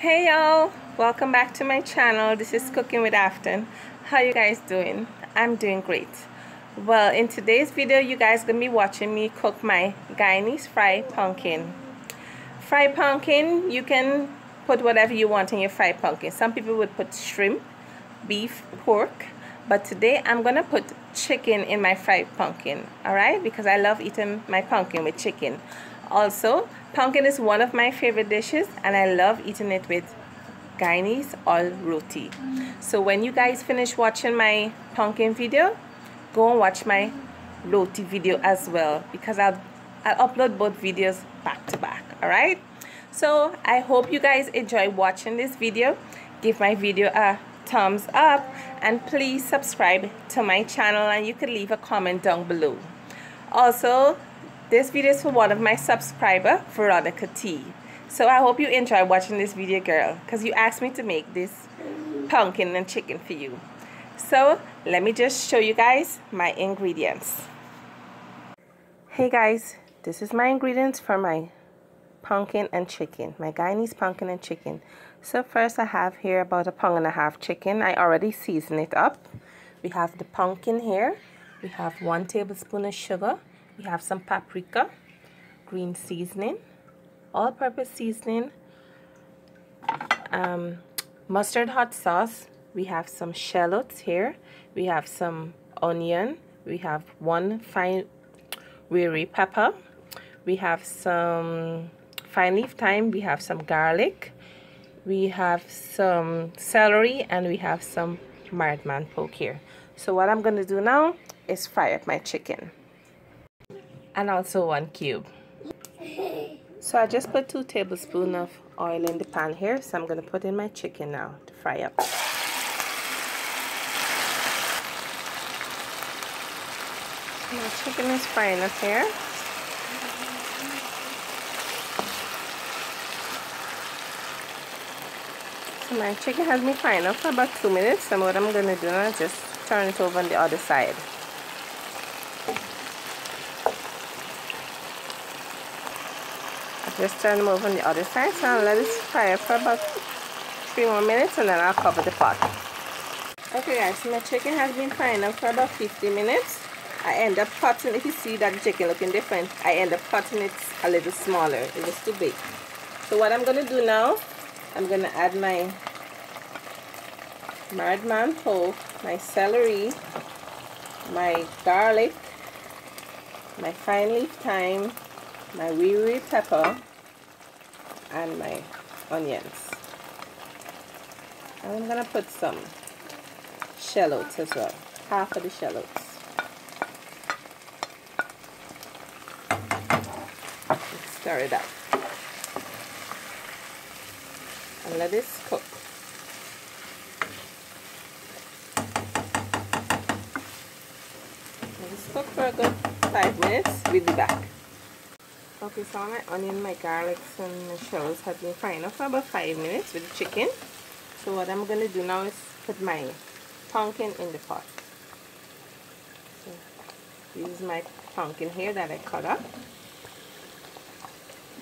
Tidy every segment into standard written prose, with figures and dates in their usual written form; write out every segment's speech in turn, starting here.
Hey y'all, welcome back to my channel. This is Cooking with Afton. How you guys doing? I'm doing great. Well, in today's video you guys gonna be watching me cook my Guyanese fried pumpkin. Fried pumpkin, you can put whatever you want in your fried pumpkin. Some people would put shrimp, beef, pork, but today I'm gonna put chicken in my fried pumpkin, alright, because I love eating my pumpkin with chicken. Also, pumpkin is one of my favorite dishes and I love eating it with Guyanese or roti. So when you guys finish watching my pumpkin video, go and watch my roti video as well, because I'll upload both videos back to back, alright? So I hope you guys enjoy watching this video. Give my video a thumbs up and please subscribe to my channel, and you can leave a comment down below. Also, this video is for one of my subscriber, Veronica T. So I hope you enjoy watching this video, girl, because you asked me to make this pumpkin and chicken for you. So let me just show you guys my ingredients. Hey guys, this is my ingredients for my pumpkin and chicken, my Guyanese pumpkin and chicken. So first I have here about 1.5 pounds chicken. I already seasoned it up. We have the pumpkin here. We have 1 tablespoon of sugar. We have some paprika, green seasoning, all-purpose seasoning, mustard hot sauce. We have some shallots here. We have some onion. We have 1 fine Wiri pepper. We have some fine leaf thyme. We have some garlic. We have some celery, and we have some markman poke here. So what I'm going to do now is fry up my chicken. And also 1 cube. So I just put 2 tablespoons of oil in the pan here. So I'm going to put in my chicken now to fry up. My chicken is frying up here. So my chicken has been frying up for about 2 minutes. And what I'm going to do now is just turn it over on the other side. Just turn them over on the other side, so I'll let it fry up for about 3 more minutes and then I'll cover the pot. Okay guys, so my chicken has been frying up for about 50 minutes. I end up cutting, if you see that the chicken looking different, I end up cutting it a little smaller. It was too big. So what I'm going to do now, I'm going to add my markman poke, my celery, my garlic, my fine leaf thyme, my Wiri pepper, and my onions. And I'm gonna put some shallots as well, half of the shallots. Let's stir it up and let this cook. Let this cook for a good 5 minutes. We'll be back. Okay, so my onion, my garlics, and my shallots have been frying up for about 5 minutes with the chicken. So what I'm going to do now is put my pumpkin in the pot. So this is my pumpkin here that I cut up.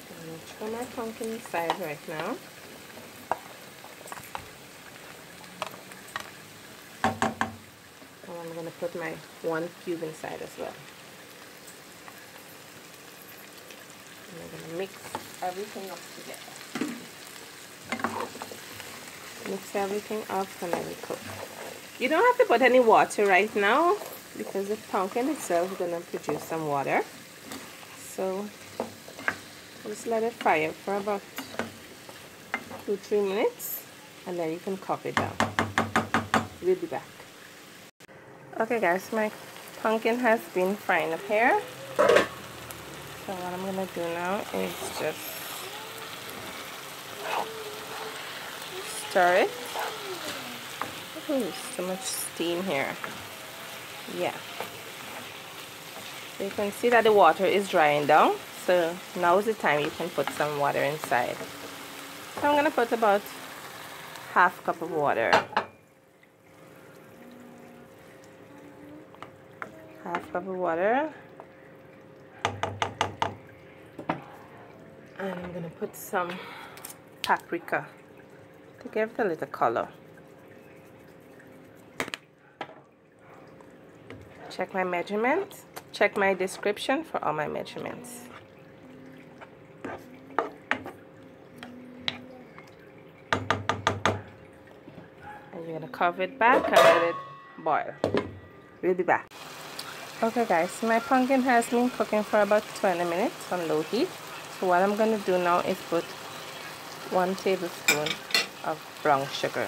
I'm going to throw my pumpkin inside right now. And I'm going to put my 1 cube inside as well. And I'm going to mix everything up together. Mix everything up and let it cook. You don't have to put any water right now because the pumpkin itself is going to produce some water. So just let it fry up for about 2-3 minutes and then you can cover it down. We'll be back. Okay guys, my pumpkin has been frying up here. So what I'm going to do now is just stir it. Ooh, so much steam here. Yeah. So you can see that the water is drying down. So now is the time you can put some water inside. So I'm going to put about half cup of water. Half cup of water. And I'm going to put some paprika. to give it a little color. Check my measurements. Check my description for all my measurements. And you're gonna cover it back and let it boil. We'll be back. Okay guys, so my pumpkin has been cooking for about 20 minutes on low heat. So what I'm gonna do now is put 1 tablespoon of brown sugar.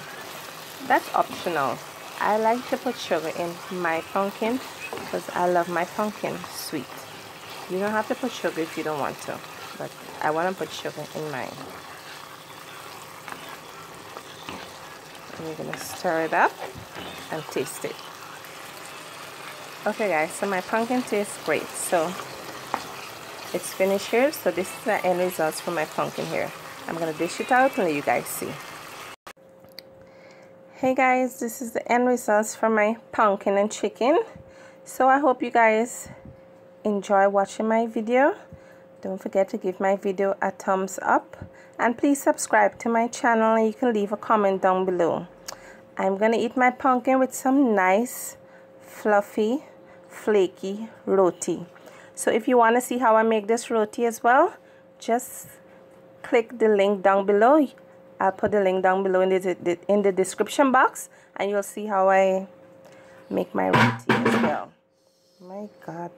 That's optional. I like to put sugar in my pumpkin because I love my pumpkin sweet. You don't have to put sugar if you don't want to, but I want to put sugar in mine. And you're going to stir it up and taste it. Okay guys, so my pumpkin tastes great. So it's finished here. So this is the end results for my pumpkin here. I'm going to dish it out and let you guys see. Hey guys, this is the end results for my pumpkin and chicken. So I hope you guys enjoy watching my video. Don't forget to give my video a thumbs up and please subscribe to my channel, and you can leave a comment down below. I'm gonna eat my pumpkin with some nice fluffy flaky roti. So if you want to see how I make this roti as well, just click the link down below. I'll put the link down below in the description box, and you'll see how I make my roti as well. My God.